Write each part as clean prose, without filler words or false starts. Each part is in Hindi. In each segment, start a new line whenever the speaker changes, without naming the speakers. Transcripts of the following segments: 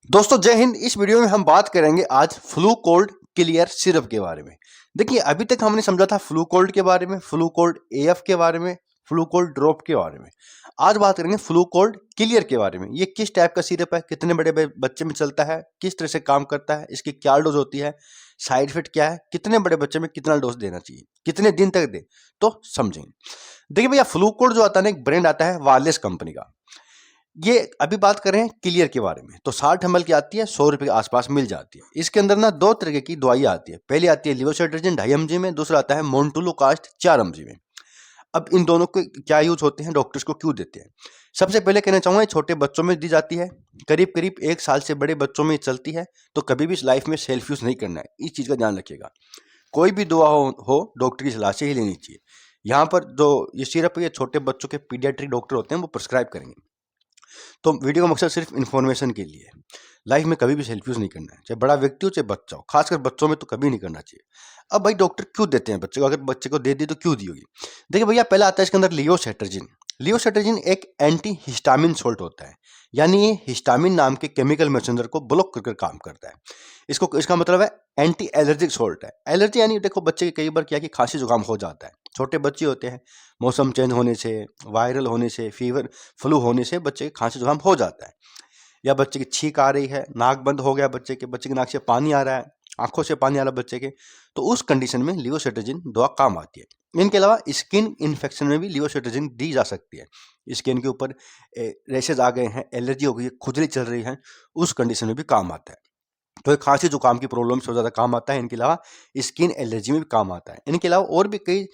दोस्तों जय हिंद। इस वीडियो में हम बात करेंगे आज फ्लू कोल्ड क्लियर सिरप के बारे में। देखिए अभी तक हमने समझा था फ्लू कोल्ड के बारे में, फ्लू कोल्ड एएफ के बारे में, फ्लू कोल्ड ड्रॉप के बारे में। आज बात करेंगे फ्लू कोल्ड क्लियर के बारे में। ये किस टाइप का सिरप है, कितने बड़े बच्चे में चलता है, किस तरह से काम करता है, इसकी क्या डोज होती है, साइड इफेक्ट क्या है, कितने बड़े बच्चे में कितना डोज देना चाहिए, कितने दिन तक दे, तो समझेंगे। देखिए भैया फ्लू कोल्ड जो आता है ना, एक ब्रांड आता है वायरलेस कंपनी का। ये अभी बात कर रहे हैं क्लियर के बारे में। तो 60 ml की आती है, 100 रुपए के आसपास मिल जाती है। इसके अंदर ना दो तरह की दवाई आती है। पहली आती है लिवोसेट्रिजिन 2.5 mg में, दूसरा आता है मोन्टुलोकास्ट 4 mg में। अब इन दोनों के क्या यूज होते हैं, डॉक्टर्स को क्यों देते हैं? सबसे पहले कहना चाहूंगा छोटे बच्चों में दी जाती है, करीब करीब 1 साल से बड़े बच्चों में चलती है। तो कभी भी इस लाइफ में सेल्फ यूज नहीं करना है, इस चीज का ध्यान रखिएगा। कोई भी दवा हो डॉक्टर की सलाह से ही लेनी चाहिए। यहाँ पर जो ये सिरप है ये छोटे बच्चों के पीडियाट्रिक डॉक्टर होते हैं, वो प्रिस्क्राइब करेंगे। तो वीडियो का मकसद सिर्फ इन्फॉर्मेशन के लिए है। लाइफ में कभी भी सेल्फ यूज नहीं करना है, चाहे बड़ा व्यक्ति हो चाहे बच्चा हो, खासकर बच्चों में तो कभी नहीं करना चाहिए। अब भाई डॉक्टर क्यों देते हैं बच्चे को, अगर बच्चे को दे दी तो क्यों दी होगी? देखिए भैया पहला आता है इसके अंदर लियोसेट्रिजिन। लियोसेट्रिजिन एक एंटी हिस्टामिन सोल्ट होता है, यानी ये हिस्टामिन नाम के केमिकल मैसेंजर को ब्लॉक कर काम करता है। इसको इसका मतलब है एंटी एलर्जिक सोल्ट है। एलर्जी यानी देखो बच्चे के कई बार क्या कि खांसी जुकाम हो जाता है, छोटे बच्चे होते हैं, मौसम चेंज होने से, वायरल होने से, फीवर फ्लू होने से बच्चे के खांसी जुकाम हो जाता है, या बच्चे की छींक आ रही है, नाक बंद हो गया बच्चे के नाक से पानी आ रहा है, आंखों से पानी आ रहा है बच्चे के, तो उस कंडीशन में लिवोसेट्रिजिन दवा काम आती है। इनके अलावा स्किन इन्फेक्शन में भी लिवोसेट्रिजिन दी जा सकती है। स्किन के ऊपर रैशेज आ गए हैं, एलर्जी हो गई है, खुजली चल रही है, उस कंडीशन में भी काम आता है। तो ये खांसी जुकाम की प्रॉब्लम से ज़्यादा काम आता है। इनके अलावा स्किन एलर्जी में भी काम आता है। इनके अलावा और भी कई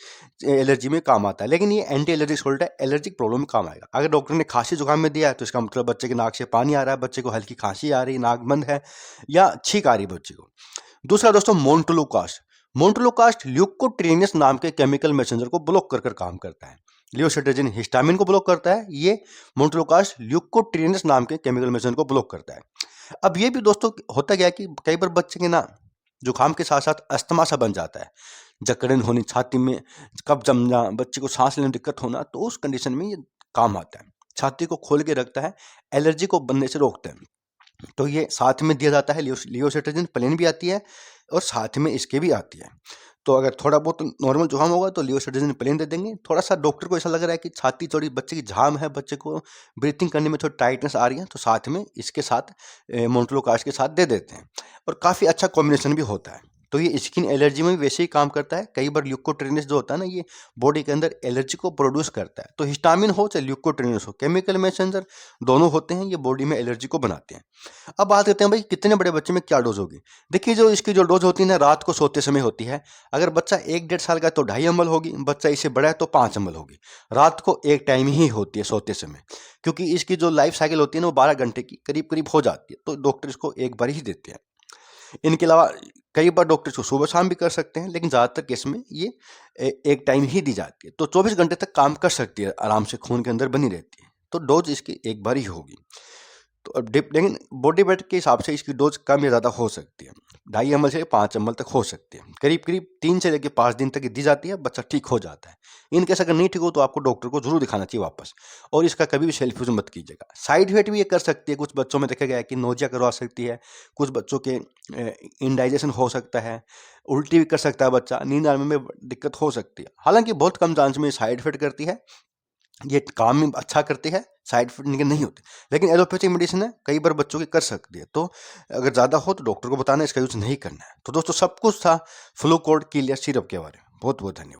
एलर्जी में काम आता है, लेकिन ये एंटी एलर्जिक सोल्ट है, एलर्जिक प्रॉब्लम में काम आएगा। अगर डॉक्टर ने खांसी जुकाम में दिया है तो इसका मतलब बच्चे के नाक से पानी आ रहा है, बच्चे को हल्की खांसी आ रही है, नाक बंद है, या छींक आ रही है बच्चे को। दूसरा दोस्तों मोन्टुलोकास्ट। मोन्टुलोकास्ट ल्यूकोट्रियनस नाम के केमिकल मैसेंजर को ब्लॉक कर काम करता है। लियोसेट्रिजिन हिस्टामिन को ब्लॉक करता है, ये मोन्टुलोकास्ट ल्यूकोट्रियनस नाम के केमिकल मैसेंजर को ब्लॉक करता है। अब ये भी दोस्तों होता क्या है कि कई बार बच्चे के ना जुकाम के साथ साथ अस्थमा सा बन जाता है, जकड़न होनी छाती में, कब जमना, बच्चे को सांस लेने में दिक्कत होना, तो उस कंडीशन में ये काम आता है। छाती को खोल के रखता है, एलर्जी को बनने से रोकता है। तो ये साथ में दिया जाता है। लियोसेट्रिजिन प्लेन भी आती है और साथ में इसके भी आती है। तो अगर थोड़ा बहुत नॉर्मल जुकाम होगा तो लियोसेट्रिजिन प्लेन दे देंगे। थोड़ा सा डॉक्टर को ऐसा लग रहा है कि छाती थोड़ी बच्चे की जाम है, बच्चे को ब्रीथिंग करने में थोड़ी टाइटनेस आ रही है, तो साथ में इसके साथ मोन्टुलोकास्ट के साथ दे देते हैं, और काफ़ी अच्छा कॉम्बिनेशन भी होता है। तो ये स्किन एलर्जी में भी वैसे ही काम करता है। कई बार ल्यूकोट्रियनस जो होता है ना, ये बॉडी के अंदर एलर्जी को प्रोड्यूस करता है। तो हिस्टामिन हो चाहे ल्यूकोट्रियनस हो, केमिकल मैसेंजर दोनों होते हैं, ये बॉडी में एलर्जी को बनाते हैं। अब बात करते हैं भाई कितने बड़े बच्चे में क्या डोज होगी। देखिए जो इसकी जो डोज होती है ना, रात को सोते समय होती है। अगर बच्चा 1-1.5 साल का है तो 2.5 ml होगी, बच्चा इससे बड़ा है तो 5 ml होगी। रात को एक टाइम ही होती है सोते समय, क्योंकि इसकी जो लाइफ साइकिल होती है ना वो 12 घंटे की करीब करीब हो जाती है, तो डॉक्टर इसको एक बार ही देते हैं। इनके अलावा कई बार डॉक्टर इसको सुबह शाम भी कर सकते हैं, लेकिन ज़्यादातर केस में ये एक टाइम ही दी जाती है। तो 24 घंटे तक काम कर सकती है, आराम से खून के अंदर बनी रहती है। तो डोज इसकी एक बार ही होगी। तो अब डिप लेकिन बॉडी वेट के हिसाब से इसकी डोज कम या ज़्यादा हो सकती है। 2.5 ml से 5 ml तक हो सकती है। करीब करीब 3 से लेकर 5 दिन तक दी जाती है, बच्चा ठीक हो जाता है। इन केस अगर नहीं ठीक हो तो आपको डॉक्टर को जरूर दिखाना चाहिए वापस, और इसका कभी भी सेल्फ यूज मत कीजिएगा। साइड इफेक्ट भी ये कर सकती है। कुछ बच्चों में देखा गया है कि नोजिया करवा सकती है, कुछ बच्चों के इंडाइजेशन हो सकता है, उल्टी भी कर सकता है बच्चा, नींद आने में दिक्कत हो सकती है। हालांकि बहुत कम चांस में साइड इफेक्ट करती है, ये काम में अच्छा करती है, साइड इफेक्ट नहीं होते। लेकिन एलोपैथिक मेडिसिन है, कई बार बच्चों की कर सकती है। तो अगर ज़्यादा हो तो डॉक्टर को बताना, इसका यूज नहीं करना है। तो दोस्तों सब कुछ था फ्लू कोल्ड क्लियर सिरप के बारे में। बहुत बहुत धन्यवाद।